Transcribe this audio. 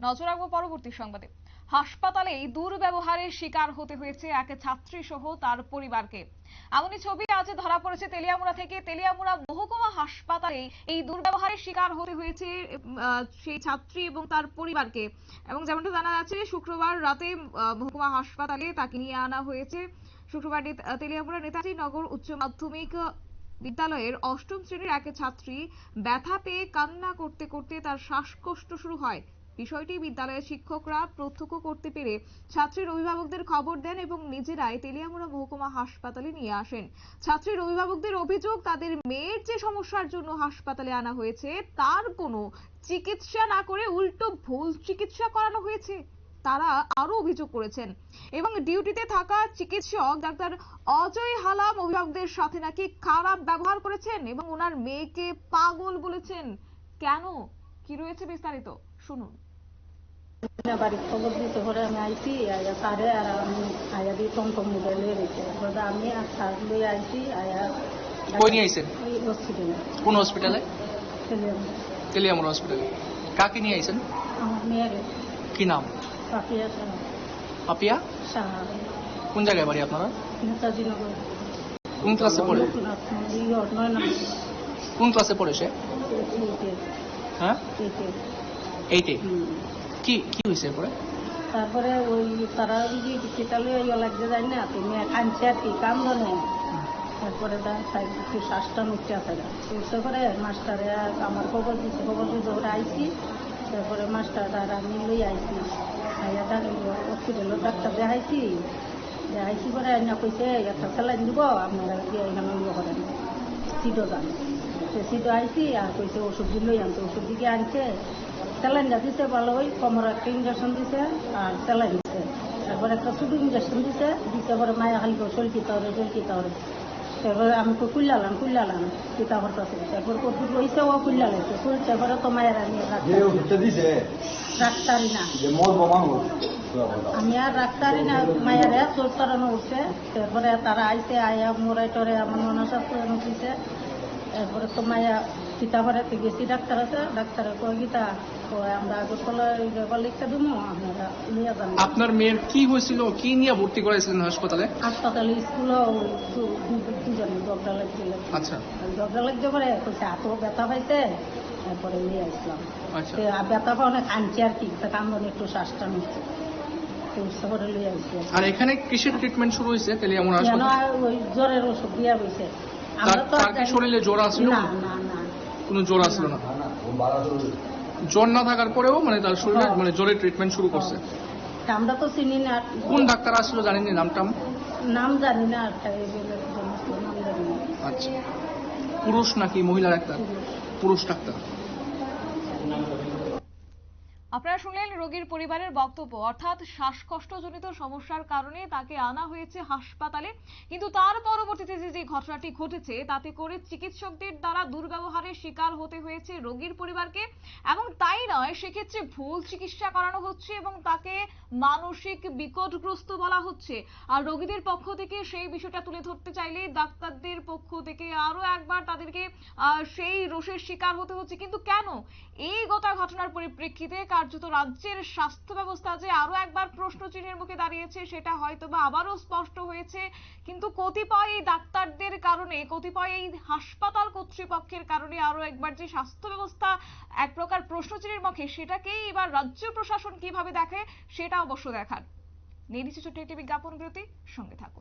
নজর রাখবো পরবর্তী সংবাদে। হাসপাতালে দুর্ব্যবহারের শিকার হতে হয়েছে এক ছাত্রী সহ তার পরিবারকে। এমনই ছবি আজ ধরা পড়েছে তেলিয়ামুড়া থেকে। তেলিয়ামুড়া মহকুমা হাসপাতালে এই দুর্ব্যবহারের শিকার হতে হয়েছে সেই ছাত্রী এবং তার পরিবারকে। এবং যেমনটা জানা যাচ্ছে, শুক্রবার রাতে মহকুমা হাসপাতালে তাকে নিয়ে আনা হয়েছে। শুক্রবার তেলিয়ামুড়া নেতাজি নগর উচ্চ মাধ্যমিক বিদ্যালয়ের অষ্টম শ্রেণীর এক ছাত্রী ব্যথা পেয়ে কান্না করতে করতে তার শ্বাসকষ্ট শুরু হয়। বিষয়টি বিদ্যালয়ের শিক্ষকরা প্রত্যক্ষ করতে পেরে ছাত্রীর অভিভাবকদের খবর দেন এবং নিজেরাই তেলিয়ামুড়া মহকুমা হাসপাতালে নিয়ে আসেন। ছাত্রীর অভিভাবকদের অভিযোগ, তাদের মেয়ের যে সমস্যার জন্য হাসপাতালে আনা হয়েছে তার কোনো চিকিৎসা না করে উল্টো ভুল চিকিৎসা করানো হয়েছে। তারা আরো অভিযোগ করেছেন এবং ডিউটিতে থাকা চিকিৎসক ডাক্তার অজয় হালাম অভিভাবকদের সাথে নাকি খারাপ ব্যবহার করেছেন এবং ওনার মেয়েকে পাগল বলেছেন। কেন, কি রয়েছে বিস্তারিত শুনুন। বাড়ির খবর দিতে পরে আমি আইসি আয়া সারে আর আমি আয়া দিয়ে টমটম মোবাইলে রেখে আমি আর সার লই আইসি আয়া। কই নিয়ে আইছেন? ওই হসপিটালে। কোন হসপিটালে? তেলিয়ামুড়া হসপিটালে। কাকে নিয়ে আইছেন? আমার মেয়ের। কি নাম? পাপিয়া শাহ। পাপিয়া শাহ। কোন জায়গায় বাড়ি আপনারা? নেতাজি নগর। কোন ক্লাসে পড়ে? 9 নম্বর। কোন ক্লাসে পড়ে সে? হ্যাঁ, 8-এ। কি কি হয়েছে পরে? তারপরে ওই তারা হসপিটালে লাগতে যায় না, তুমি কাঁদছে আর কি কান্দো নেই। তারপরে একটু শ্বাসটা মিটতে আসে না, উঠতে করে মাস্টারে আমার খবর দিচ্ছে, খবর দিতে করে আইসি। তারপরে মাস্টার আর আমি লই আইসি আইয়া হসপিটালে ডাক্তার দেখাইছি পরে আইনা কইছে একটা স্যালাইন দিব, আপনারা গিয়ে এখানে ইয়ে করেন সিডো যান। সে সিডো আইসি আর কইছে ওষুধ দিলই আনতে, ওষুধ দিকে আনছে। স্যালাইনটা দিতে ভালো, ওই কোমরে একটা ইঞ্জেকশন দিছে আর স্যালাইন দিছে। তারপরে একটা ছোটো ইঞ্জেকশন দিতে পরে মায়া খালি চলকিতে হবে। তারপরে আমি তো কুল্লালাম চিতা করতেছে। তারপর কত হয়েছে ও কুল্লা লাগছে, কুলতে পরে তো মায়ের নিয়ে ডাক্তারি না, আমি আর ডাক্তারি না, মায়ের চোর তরানো উঠছে। তারপরে তারা আইসে আয়া মোড়াই টরে আমার মনস্বাস্থ্য দিছে। এরপরে তো মায়া সীতাভরে গেছি, ডাক্তার আছে, ডাক্তারের কয় গীতা আমরা আগরতলা লিখতে দিব, আপনারা নিয়ে যান। আপনার মেয়ের কি হয়েছিল, কি নিয়ে ভর্তি করাইছিলেন হাসপাতালে? হাসপাতালে স্কুলও দুজনে ঝগড়া লাগছিল। আচ্ছা, ঝগড়া লাগতে পারে কইছে হাতও ব্যথা পাইছে। তারপরে নিয়ে আসলাম। আচ্ছা, ব্যথা পাওয়া অনেক কাঁদছে আর কি, কান্দন একটু শ্বাসটা নিচ্ছে। আর এখানে কিসের ট্রিটমেন্ট শুরু হয়েছে তেলিয়ামুড়া হাসপাতালে? ওই জ্বরের ওষুধ দিয়া হয়েছে। তার কি শরীরে জ্বর আসলো? না, কোনো জ্বর আসলো না। জ্বর না থাকার পরেও মানে তার শরীরে মানে জ্বরের ট্রিটমেন্ট শুরু করছে। আমরা তো চিনি না। কোন ডাক্তার আসলো জানেন না? নাম জানি না। আচ্ছা, পুরুষ নাকি মহিলা ডাক্তার? পুরুষ ডাক্তার। আপনারা শুনলেন রোগীর পরিবারের বক্তব্য, অর্থাৎ শ্বাসকষ্টজনিত সমস্যার কারণে তাকে আনা হয়েছে হাসপাতালে, কিন্তু তার পরবর্তীতে যে ঘটনাটি ঘটেছে তাতে করে চিকিৎসকদের দ্বারা দুর্ব্যবহারের শিকার হতে হয়েছে রোগীর পরিবারকে। এবং তাই নয়, সেক্ষেত্রে ভুল চিকিৎসা করানো হচ্ছে এবং তাকে মানসিক বিকটগ্রস্ত বলা হচ্ছে। আর রোগীদের পক্ষ থেকে সেই বিষয়টা তুলে ধরতে চাইলে ডাক্তারদের পক্ষ থেকে আরো একবার তাদেরকে সেই রোষের শিকার হতে হচ্ছে। কিন্তু কেন? এই গোটা ঘটনার পরিপ্রেক্ষিতে কার্যত রাজ্যের স্বাস্থ্য ব্যবস্থা যে আরো একবার প্রশ্ন চিহ্নের মুখে দাঁড়িয়েছে, সেটা হয়তোবা আবারও স্পষ্ট হয়েছে। কিন্তু কতিপয় এই ডাক্তারদের কারণে, কতিপয় এই হাসপাতাল কর্তৃপক্ষের কারণে আরো একবার যে স্বাস্থ্য ব্যবস্থা এক প্রকার প্রশ্ন চিহ্নের মুখে, সেটাকেই এবার রাজ্য প্রশাসন কিভাবে দেখে সেটা অবশ্য দেখার। নিয়ে নিচ্ছে ছোট্ট একটি বিজ্ঞাপন বিরতি, সঙ্গে থাকুন।